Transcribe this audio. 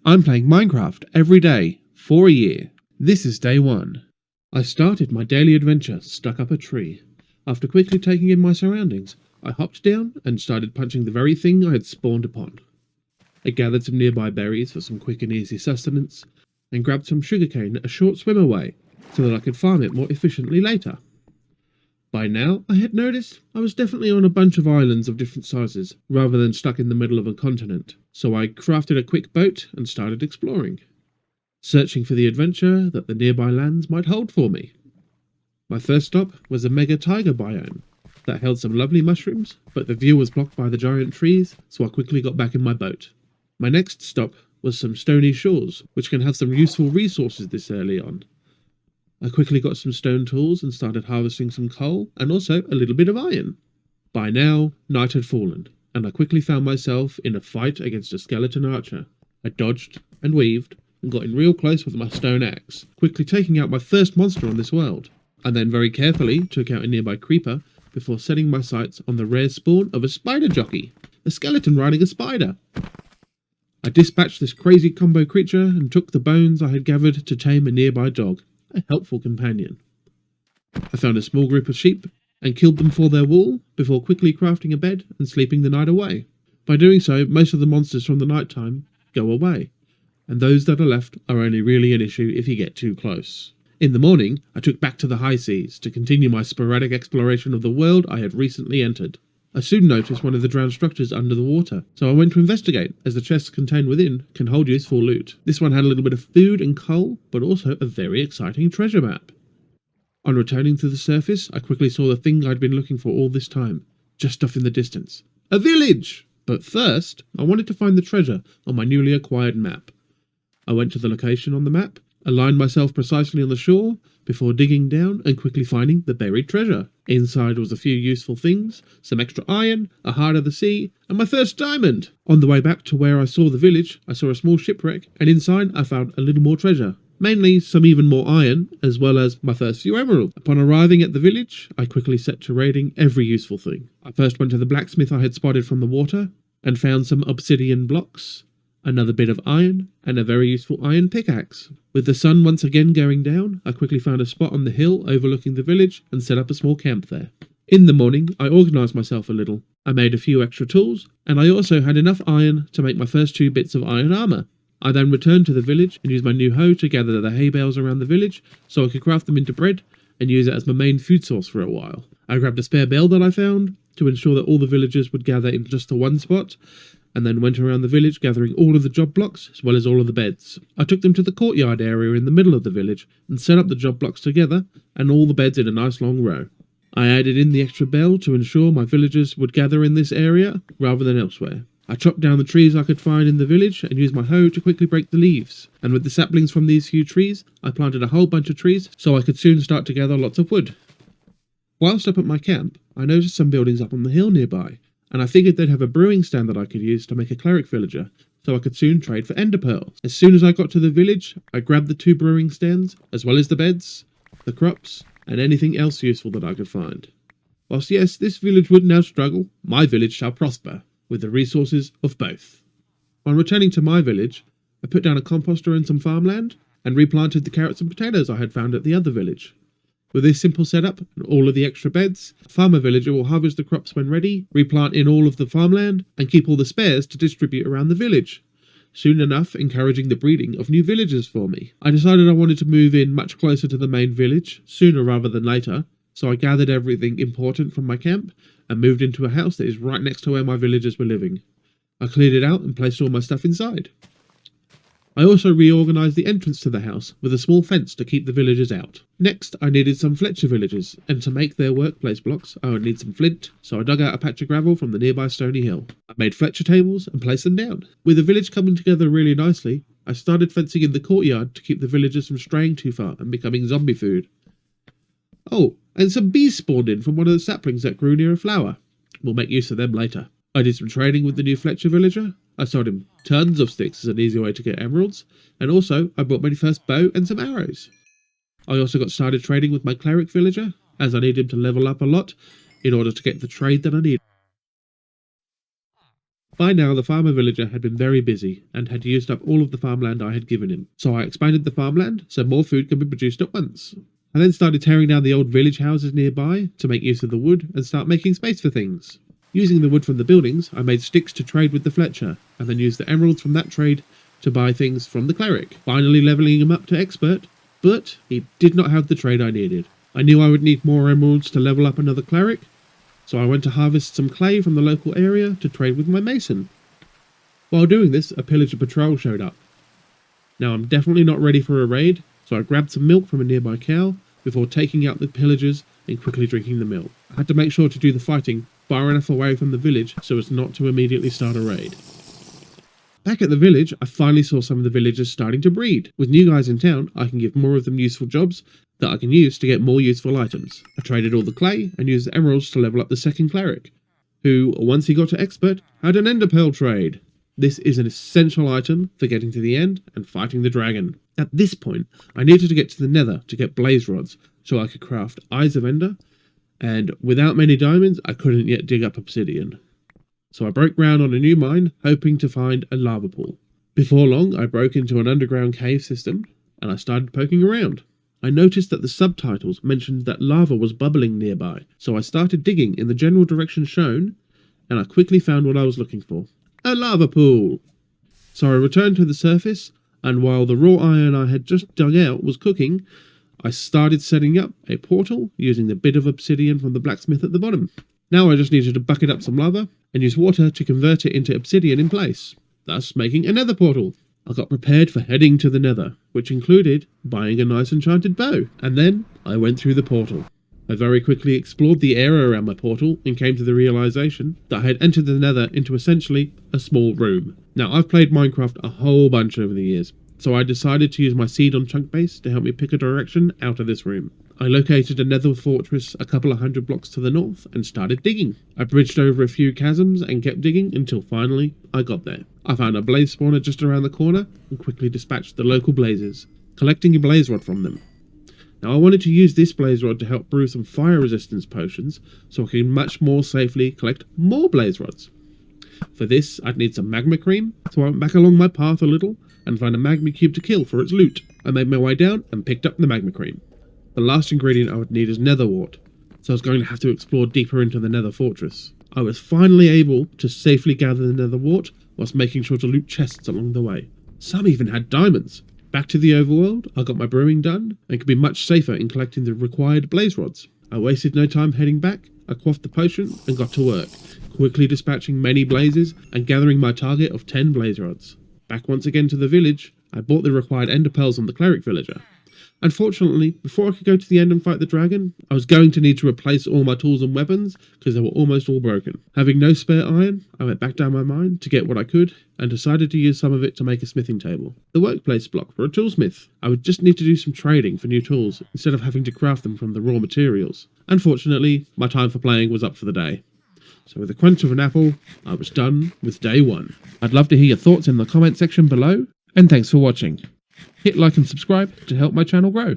I'm playing Minecraft every day for a year. This is day 1. I started my daily adventure stuck up a tree. After quickly taking in my surroundings, I hopped down and started punching the very thing I had spawned upon. I gathered some nearby berries for some quick and easy sustenance, and grabbed some sugarcane a short swim away so that I could farm it more efficiently later. By now, I had noticed I was definitely on a bunch of islands of different sizes, rather than stuck in the middle of a continent, so I crafted a quick boat and started exploring, searching for the adventure that the nearby lands might hold for me. My first stop was a mega taiga biome that held some lovely mushrooms, but the view was blocked by the giant trees, so I quickly got back in my boat. My next stop was some stony shores, which can have some useful resources this early on. I quickly got some stone tools and started harvesting some coal and also a little bit of iron. By now, night had fallen, and I quickly found myself in a fight against a skeleton archer. I dodged and weaved and got in real close with my stone axe, quickly taking out my first monster on this world. I then very carefully took out a nearby creeper before setting my sights on the rare spawn of a spider jockey, a skeleton riding a spider. I dispatched this crazy combo creature and took the bones I had gathered to tame a nearby dog, a helpful companion. I found a small group of sheep and killed them for their wool before quickly crafting a bed and sleeping the night away. By doing so, most of the monsters from the night time go away, and those that are left are only really an issue if you get too close. In the morning, I took back to the high seas to continue my sporadic exploration of the world I had recently entered. I soon noticed one of the drowned structures under the water, so I went to investigate, as the chests contained within can hold useful loot. This one had a little bit of food and coal, but also a very exciting treasure map. On returning to the surface, I quickly saw the thing I'd been looking for all this time, just off in the distance. A village! But first, I wanted to find the treasure on my newly acquired map. I went to the location on the map, aligned myself precisely on the shore, before digging down and quickly finding the buried treasure. Inside was a few useful things, some extra iron, a heart of the sea, and my first diamond! On the way back to where I saw the village, I saw a small shipwreck, and inside I found a little more treasure. Mainly some even more iron, as well as my first few emeralds. Upon arriving at the village, I quickly set to raiding every useful thing. I first went to the blacksmith I had spotted from the water, and found some obsidian blocks, another bit of iron, and a very useful iron pickaxe. With the sun once again going down, I quickly found a spot on the hill overlooking the village and set up a small camp there. In the morning, I organised myself a little. I made a few extra tools, and I also had enough iron to make my first 2 bits of iron armour. I then returned to the village and used my new hoe to gather the hay bales around the village so I could craft them into bread and use it as my main food source for a while. I grabbed a spare bale that I found to ensure that all the villagers would gather in just the one spot, and then went around the village gathering all of the job blocks as well as all of the beds. I took them to the courtyard area in the middle of the village and set up the job blocks together and all the beds in a nice long row. I added in the extra bell to ensure my villagers would gather in this area rather than elsewhere. I chopped down the trees I could find in the village and used my hoe to quickly break the leaves, and with the saplings from these few trees, I planted a whole bunch of trees so I could soon start to gather lots of wood. Whilst up at my camp, I noticed some buildings up on the hill nearby, and I figured they'd have a brewing stand that I could use to make a cleric villager, so I could soon trade for ender pearls. As soon as I got to the village, I grabbed the 2 brewing stands, as well as the beds, the crops, and anything else useful that I could find. Whilst yes, this village would now struggle, my village shall prosper, with the resources of both. On returning to my village, I put down a composter and some farmland, and replanted the carrots and potatoes I had found at the other village. With this simple setup and all of the extra beds, a farmer villager will harvest the crops when ready, replant in all of the farmland, and keep all the spares to distribute around the village, soon enough encouraging the breeding of new villagers for me. I decided I wanted to move in much closer to the main village, sooner rather than later, so I gathered everything important from my camp and moved into a house that is right next to where my villagers were living. I cleared it out and placed all my stuff inside. I also reorganised the entrance to the house with a small fence to keep the villagers out. Next, I needed some Fletcher villagers, and to make their workplace blocks, I would need some flint, so I dug out a patch of gravel from the nearby stony hill. I made Fletcher tables and placed them down. With the village coming together really nicely, I started fencing in the courtyard to keep the villagers from straying too far and becoming zombie food. Oh, and some bees spawned in from one of the saplings that grew near a flower. We'll make use of them later. I did some trading with the new Fletcher villager. I sold him tons of sticks as an easy way to get emeralds, and also I bought my first bow and some arrows. I also got started trading with my cleric villager, as I needed him to level up a lot in order to get the trade that I need. By now, the farmer villager had been very busy and had used up all of the farmland I had given him, so I expanded the farmland so more food could be produced at once. I then started tearing down the old village houses nearby to make use of the wood and start making space for things. Using the wood from the buildings, I made sticks to trade with the Fletcher, and then used the emeralds from that trade to buy things from the cleric, finally leveling him up to expert, but he did not have the trade I needed. I knew I would need more emeralds to level up another cleric, so I went to harvest some clay from the local area to trade with my mason. While doing this, a pillager patrol showed up. Now I'm definitely not ready for a raid, so I grabbed some milk from a nearby cow before taking out the pillagers and quickly drinking the milk. I had to make sure to do the fighting far enough away from the village so as not to immediately start a raid. Back at the village, I finally saw some of the villagers starting to breed. With new guys in town, I can give more of them useful jobs that I can use to get more useful items. I traded all the clay and used the emeralds to level up the second cleric, who, once he got to expert, had an ender pearl trade. This is an essential item for getting to the end and fighting the dragon. At this point, I needed to get to the Nether to get blaze rods so I could craft Eyes of Ender, and without many diamonds, I couldn't yet dig up obsidian. So I broke ground on a new mine, hoping to find a lava pool. Before long, I broke into an underground cave system, and I started poking around. I noticed that the subtitles mentioned that lava was bubbling nearby, so I started digging in the general direction shown, and I quickly found what I was looking for. A lava pool! So I returned to the surface, and while the raw iron I had just dug out was cooking, I started setting up a portal using the bit of obsidian from the blacksmith at the bottom. Now I just needed to bucket up some lava and use water to convert it into obsidian in place, thus making a nether portal. I got prepared for heading to the Nether, which included buying a nice enchanted bow, and then I went through the portal. I very quickly explored the area around my portal and came to the realization that I had entered the Nether into essentially a small room. Now, I've played Minecraft a whole bunch over the years, so I decided to use my seed on chunk base to help me pick a direction out of this room. I located a nether fortress a couple of hundred blocks to the north and started digging. I bridged over a few chasms and kept digging until finally I got there. I found a blaze spawner just around the corner and quickly dispatched the local blazes, collecting a blaze rod from them. Now I wanted to use this blaze rod to help brew some fire resistance potions so I can much more safely collect more blaze rods. For this I'd need some magma cream, so I went back along my path a little and found a magma cube to kill for its loot. I made my way down and picked up the magma cream. The last ingredient I would need is Netherwart, so I was going to have to explore deeper into the Nether fortress. I was finally able to safely gather the Netherwart whilst making sure to loot chests along the way. Some even had diamonds. Back to the overworld, I got my brewing done and could be much safer in collecting the required blaze rods. I wasted no time heading back, I quaffed the potion and got to work, quickly dispatching many blazes and gathering my target of 10 blaze rods. Back once again to the village, I bought the required ender pearls on the cleric villager. Unfortunately, before I could go to the end and fight the dragon, I was going to need to replace all my tools and weapons because they were almost all broken. Having no spare iron, I went back down my mine to get what I could and decided to use some of it to make a smithing table. The workplace block for a toolsmith. I would just need to do some trading for new tools instead of having to craft them from the raw materials. Unfortunately, my time for playing was up for the day. So with a crunch of an apple, I was done with day one. I'd love to hear your thoughts in the comment section below, and thanks for watching. Hit like and subscribe to help my channel grow.